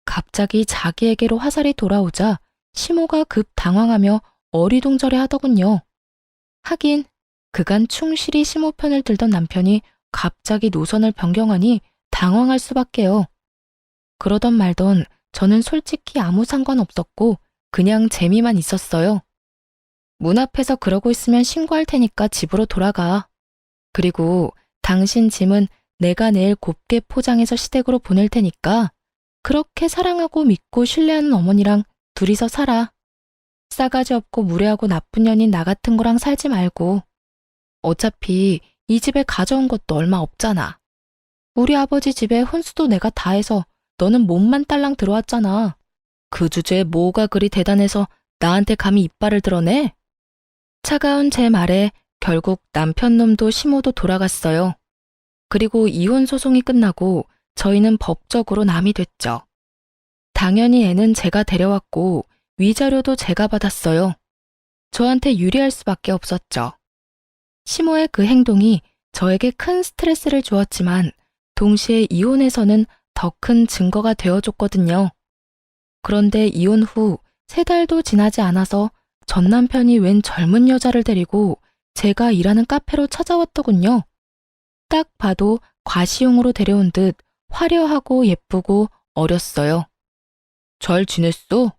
갑자기 자기에게로 화살이 돌아오자 시모가 급 당황하며 어리둥절해 하더군요. 하긴 그간 충실히 시모 편을 들던 남편이 갑자기 노선을 변경하니 당황할 수밖에요. 그러던 말던 저는 솔직히 아무 상관없었고 그냥 재미만 있었어요. 문 앞에서 그러고 있으면 신고할 테니까 집으로 돌아가. 그리고 당신 짐은 내가 내일 곱게 포장해서 시댁으로 보낼 테니까 그렇게 사랑하고 믿고 신뢰하는 어머니랑 둘이서 살아. 싸가지 없고 무례하고 나쁜 년인 나 같은 거랑 살지 말고. 어차피 이 집에 가져온 것도 얼마 없잖아. 우리 아버지 집에 혼수도 내가 다 해서 너는 몸만 딸랑 들어왔잖아. 그 주제에 뭐가 그리 대단해서 나한테 감히 이빨을 드러내? 차가운 제 말에 결국 남편 놈도 시모도 돌아갔어요. 그리고 이혼 소송이 끝나고 저희는 법적으로 남이 됐죠. 당연히 애는 제가 데려왔고 위자료도 제가 받았어요. 저한테 유리할 수밖에 없었죠. 시모의 그 행동이 저에게 큰 스트레스를 주었지만 동시에 이혼에서는 더 큰 증거가 되어줬거든요. 그런데 이혼 후 3달도 지나지 않아서 전 남편이 웬 젊은 여자를 데리고 제가 일하는 카페로 찾아왔더군요. 딱 봐도 과시용으로 데려온 듯 화려하고 예쁘고 어렸어요. 잘 지냈어?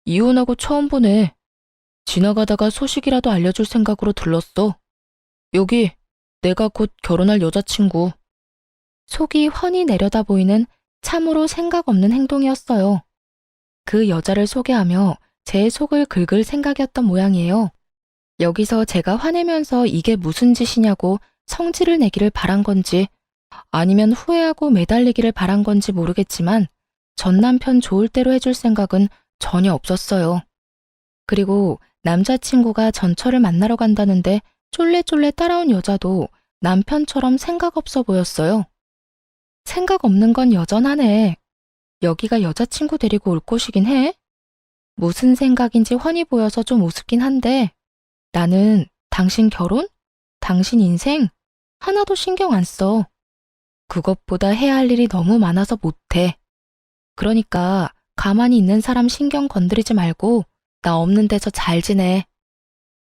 이혼하고 처음 보네. 지나가다가 소식이라도 알려줄 생각으로 들렀어. 여기 내가 곧 결혼할 여자친구. 속이 훤히 내려다 보이는 참으로 생각 없는 행동이었어요. 그 여자를 소개하며 제 속을 긁을 생각이었던 모양이에요. 여기서 제가 화내면서 이게 무슨 짓이냐고 성질을 내기를 바란 건지 아니면 후회하고 매달리기를 바란 건지 모르겠지만 전 남편 좋을 대로 해줄 생각은 전혀 없었어요. 그리고 남자친구가 전철을 만나러 간다는데 쫄래쫄래 따라온 여자도 남편처럼 생각 없어 보였어요. 생각 없는 건 여전하네. 여기가 여자친구 데리고 올 곳이긴 해. 무슨 생각인지 훤히 보여서 좀 우습긴 한데 나는 당신 결혼? 당신 인생? 하나도 신경 안 써. 그것보다 해야 할 일이 너무 많아서 못해. 그러니까 가만히 있는 사람 신경 건드리지 말고 나 없는 데서 잘 지내.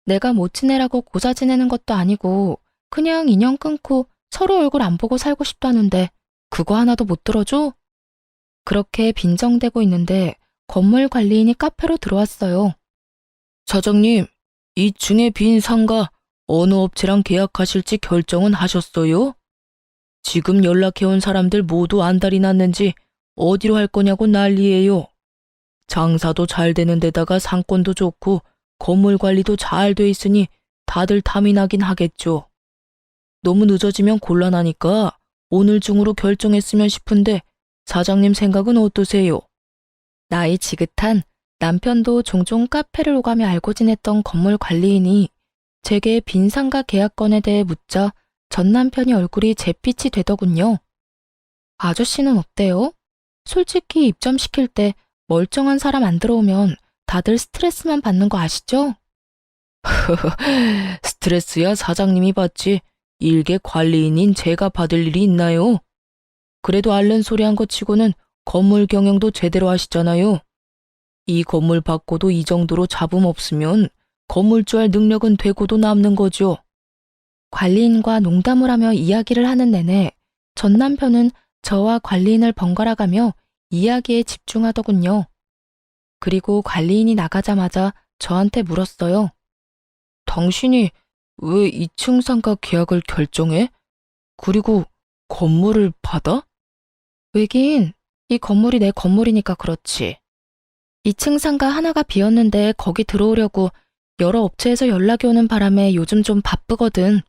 내가 못 지내라고 고사 지내는 것도 아니고 그냥 인연 끊고 서로 얼굴 안 보고 살고 싶다는데 그거 하나도 못 들어줘? 그렇게 빈정대고 있는데 건물 관리인이 카페로 들어왔어요. 사장님, 이 층에 빈 상가 어느 업체랑 계약하실지 결정은 하셨어요? 지금 연락해온 사람들 모두 안달이 났는지 어디로 할 거냐고 난리예요. 장사도 잘 되는 데다가 상권도 좋고 건물 관리도 잘 돼 있으니 다들 탐이 나긴 하겠죠. 너무 늦어지면 곤란하니까 오늘 중으로 결정했으면 싶은데 사장님 생각은 어떠세요? 나이 지긋한 남편도 종종 카페를 오가며 알고 지냈던 건물 관리인이 제게 빈 상가 계약건에 대해 묻자 전 남편이 얼굴이 잿빛이 되더군요. 아저씨는 어때요? 솔직히 입점시킬 때 멀쩡한 사람 안 들어오면 다들 스트레스만 받는 거 아시죠? 스트레스야 사장님이 받지 일개 관리인인 제가 받을 일이 있나요? 그래도 앓는 소리 한 거 치고는 건물 경영도 제대로 하시잖아요. 이 건물 받고도 이 정도로 잡음 없으면 건물주 할 능력은 되고도 남는 거죠. 관리인과 농담을 하며 이야기를 하는 내내 전 남편은 저와 관리인을 번갈아가며 이야기에 집중하더군요. 그리고 관리인이 나가자마자 저한테 물었어요. 당신이 왜 2층 상가 계약을 결정해? 그리고 건물을 받아? 왜긴 이 건물이 내 건물이니까 그렇지. 2층 상가 하나가 비었는데 거기 들어오려고 여러 업체에서 연락이 오는 바람에 요즘 좀 바쁘거든.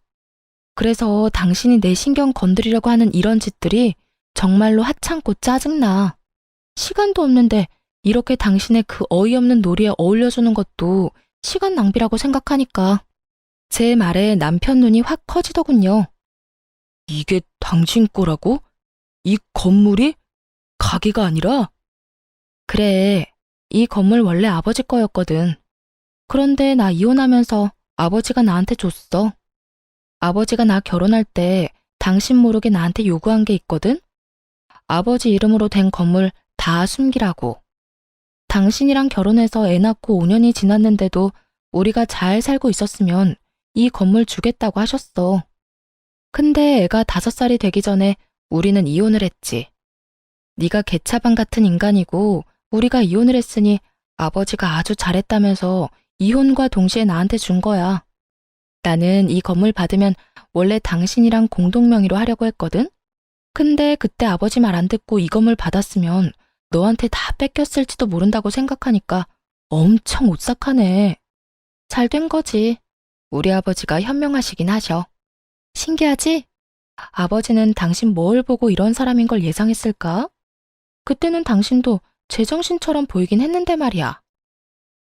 그래서 당신이 내 신경 건드리려고 하는 이런 짓들이 정말로 하찮고 짜증나. 시간도 없는데 이렇게 당신의 그 어이없는 놀이에 어울려주는 것도 시간 낭비라고 생각하니까. 제 말에 남편 눈이 확 커지더군요. 이게 당신 거라고? 이 건물이? 가게가 아니라? 그래, 이 건물 원래 아버지 거였거든. 그런데 나 이혼하면서 아버지가 나한테 줬어. 아버지가 나 결혼할 때 당신 모르게 나한테 요구한 게 있거든? 아버지 이름으로 된 건물 다 숨기라고. 당신이랑 결혼해서 애 낳고 5년이 지났는데도 우리가 잘 살고 있었으면 이 건물 주겠다고 하셨어. 근데 애가 5살이 되기 전에 우리는 이혼을 했지. 네가 개차반 같은 인간이고 우리가 이혼을 했으니 아버지가 아주 잘했다면서 이혼과 동시에 나한테 준 거야. 나는 이 건물 받으면 원래 당신이랑 공동명의로 하려고 했거든? 근데 그때 아버지 말 안 듣고 이 건물 받았으면 너한테 다 뺏겼을지도 모른다고 생각하니까 엄청 오싹하네. 잘 된 거지. 우리 아버지가 현명하시긴 하셔. 신기하지? 아버지는 당신 뭘 보고 이런 사람인 걸 예상했을까? 그때는 당신도 제정신처럼 보이긴 했는데 말이야.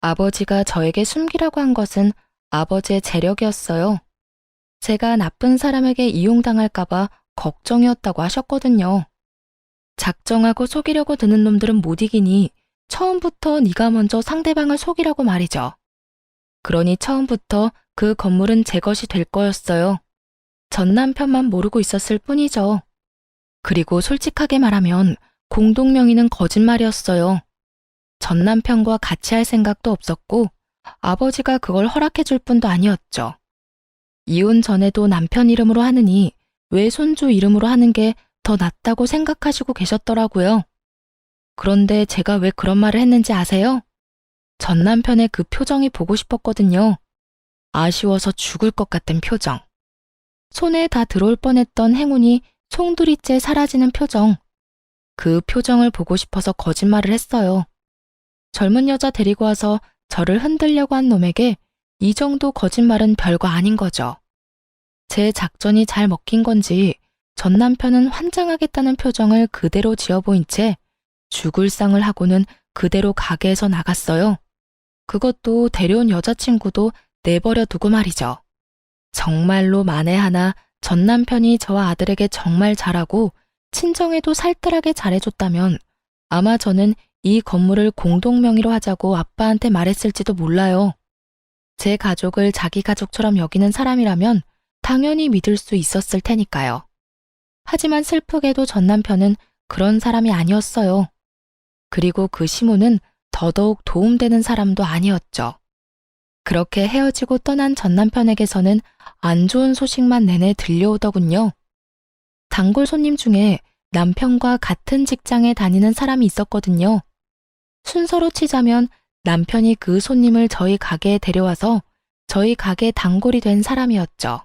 아버지가 저에게 숨기라고 한 것은 아버지의 재력이었어요. 제가 나쁜 사람에게 이용당할까봐 걱정이었다고 하셨거든요. 작정하고 속이려고 드는 놈들은 못 이기니 처음부터 네가 먼저 상대방을 속이라고 말이죠. 그러니 처음부터 그 건물은 제 것이 될 거였어요. 전 남편만 모르고 있었을 뿐이죠. 그리고 솔직하게 말하면 공동명의는 거짓말이었어요. 전 남편과 같이 할 생각도 없었고 아버지가 그걸 허락해 줄 뿐도 아니었죠. 이혼 전에도 남편 이름으로 하느니 외손주 이름으로 하는 게 더 낫다고 생각하시고 계셨더라고요. 그런데 제가 왜 그런 말을 했는지 아세요? 전 남편의 그 표정이 보고 싶었거든요. 아쉬워서 죽을 것 같은 표정. 손에 다 들어올 뻔했던 행운이 송두리째 사라지는 표정. 그 표정을 보고 싶어서 거짓말을 했어요. 젊은 여자 데리고 와서 저를 흔들려고 한 놈에게 이 정도 거짓말은 별거 아닌 거죠. 제 작전이 잘 먹힌 건지 전 남편은 환장하겠다는 표정을 그대로 지어 보인 채 죽을 상을 하고는 그대로 가게에서 나갔어요. 그것도 데려온 여자친구도 내버려 두고 말이죠. 정말로 만에 하나 전 남편이 저와 아들에게 정말 잘하고 친정에도 살뜰하게 잘해줬다면 아마 저는 이 건물을 공동명의로 하자고 아빠한테 말했을지도 몰라요. 제 가족을 자기 가족처럼 여기는 사람이라면 당연히 믿을 수 있었을 테니까요. 하지만 슬프게도 전 남편은 그런 사람이 아니었어요. 그리고 그 시모는 더더욱 도움되는 사람도 아니었죠. 그렇게 헤어지고 떠난 전 남편에게서는 안 좋은 소식만 내내 들려오더군요. 단골 손님 중에 남편과 같은 직장에 다니는 사람이 있었거든요. 순서로 치자면 남편이 그 손님을 저희 가게에 데려와서 저희 가게 단골이 된 사람이었죠.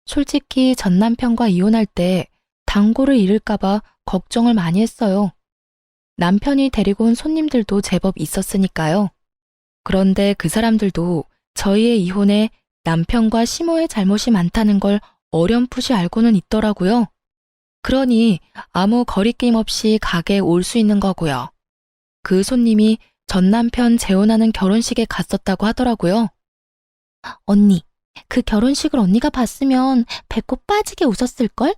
솔직히 전 남편과 이혼할 때 단골을 잃을까봐 걱정을 많이 했어요. 남편이 데리고 온 손님들도 제법 있었으니까요. 그런데 그 사람들도 저희의 이혼에 남편과 시모의 잘못이 많다는 걸 어렴풋이 알고는 있더라고요. 그러니 아무 거리낌 없이 가게에 올 수 있는 거고요. 그 손님이 전 남편 재혼하는 결혼식에 갔었다고 하더라고요. 언니, 그 결혼식을 언니가 봤으면 배꼽 빠지게 웃었을걸?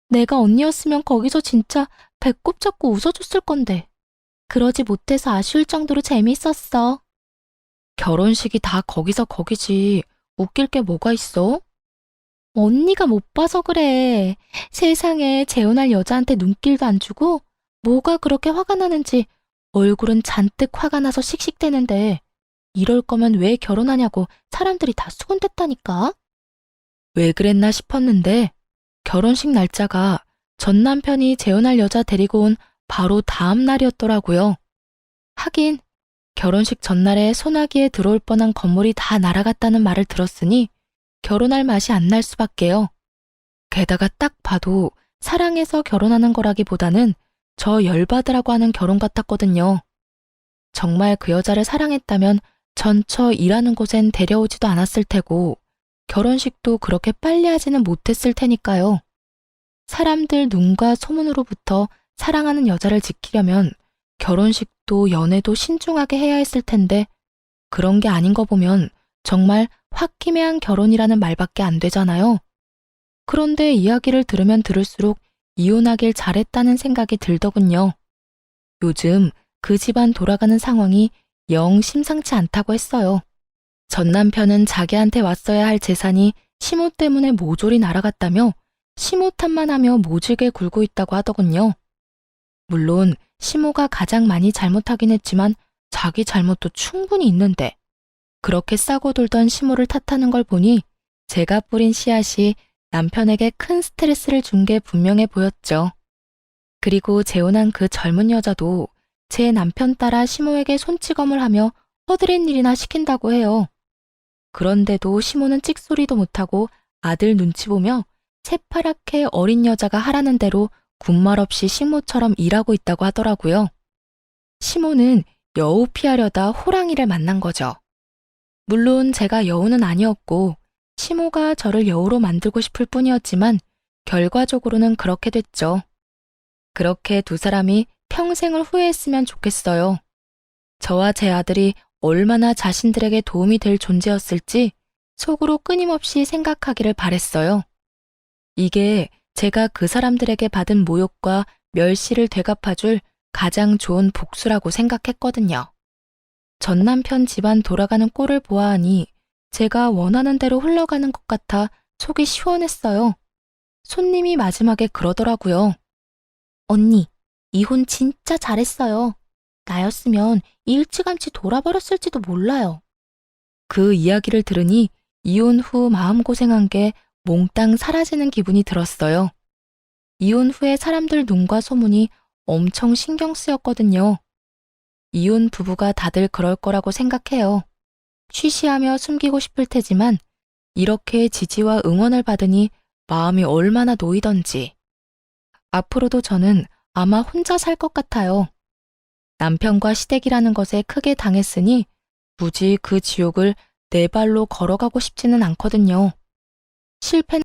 내가 언니였으면 거기서 진짜 배꼽 잡고 웃어줬을 건데. 그러지 못해서 아쉬울 정도로 재미있었어. 결혼식이 다 거기서 거기지. 웃길 게 뭐가 있어? 언니가 못 봐서 그래. 세상에 재혼할 여자한테 눈길도 안 주고 뭐가 그렇게 화가 나는지 얼굴은 잔뜩 화가 나서 씩씩대는데 이럴 거면 왜 결혼하냐고 사람들이 다 수군댔다니까. 왜 그랬나 싶었는데 결혼식 날짜가 전 남편이 재혼할 여자 데리고 온 바로 다음 날이었더라고요. 하긴 결혼식 전날에 소나기에 들어올 뻔한 건물이 다 날아갔다는 말을 들었으니 결혼할 맛이 안 날 수밖에요. 게다가 딱 봐도 사랑해서 결혼하는 거라기보다는 저 열받으라고 하는 결혼 같았거든요. 정말 그 여자를 사랑했다면 전처 일하는 곳엔 데려오지도 않았을 테고 결혼식도 그렇게 빨리 하지는 못했을 테니까요. 사람들 눈과 소문으로부터 사랑하는 여자를 지키려면 결혼식도 연애도 신중하게 해야 했을 텐데 그런 게 아닌 거 보면 정말 홧김에한 결혼이라는 말밖에 안 되잖아요. 그런데 이야기를 들으면 들을수록 이혼하길 잘했다는 생각이 들더군요. 요즘 그 집안 돌아가는 상황이 영 심상치 않다고 했어요. 전 남편은 자기한테 왔어야 할 재산이 시모 때문에 모조리 날아갔다며 시모 탓만 하며 모질게 굴고 있다고 하더군요. 물론 시모가 가장 많이 잘못하긴 했지만 자기 잘못도 충분히 있는데 그렇게 싸고 돌던 시모를 탓하는 걸 보니 제가 뿌린 씨앗이 남편에게 큰 스트레스를 준 게 분명해 보였죠. 그리고 재혼한 그 젊은 여자도 제 남편 따라 시모에게 손찌검을 하며 허드렛 일이나 시킨다고 해요. 그런데도 시모는 찍소리도 못하고 아들 눈치 보며 새파랗게 어린 여자가 하라는 대로 군말 없이 식모처럼 일하고 있다고 하더라고요. 시모는 여우 피하려다 호랑이를 만난 거죠. 물론 제가 여우는 아니었고 시모가 저를 여우로 만들고 싶을 뿐이었지만 결과적으로는 그렇게 됐죠. 그렇게 두 사람이 평생을 후회했으면 좋겠어요. 저와 제 아들이 얼마나 자신들에게 도움이 될 존재였을지 속으로 끊임없이 생각하기를 바랬어요. 이게 제가 그 사람들에게 받은 모욕과 멸시를 되갚아줄 가장 좋은 복수라고 생각했거든요. 전 남편 집안 돌아가는 꼴을 보아하니 제가 원하는 대로 흘러가는 것 같아 속이 시원했어요. 손님이 마지막에 그러더라고요. 언니, 이혼 진짜 잘했어요. 나였으면 일찌감치 돌아버렸을지도 몰라요. 그 이야기를 들으니 이혼 후 마음고생한 게 몽땅 사라지는 기분이 들었어요. 이혼 후에 사람들 눈과 소문이 엄청 신경 쓰였거든요. 이혼 부부가 다들 그럴 거라고 생각해요. 쉬쉬하며 숨기고 싶을 테지만 이렇게 지지와 응원을 받으니 마음이 얼마나 놓이던지. 앞으로도 저는 아마 혼자 살 것 같아요. 남편과 시댁이라는 것에 크게 당했으니 굳이 그 지옥을 내 발로 걸어가고 싶지는 않거든요. 실패는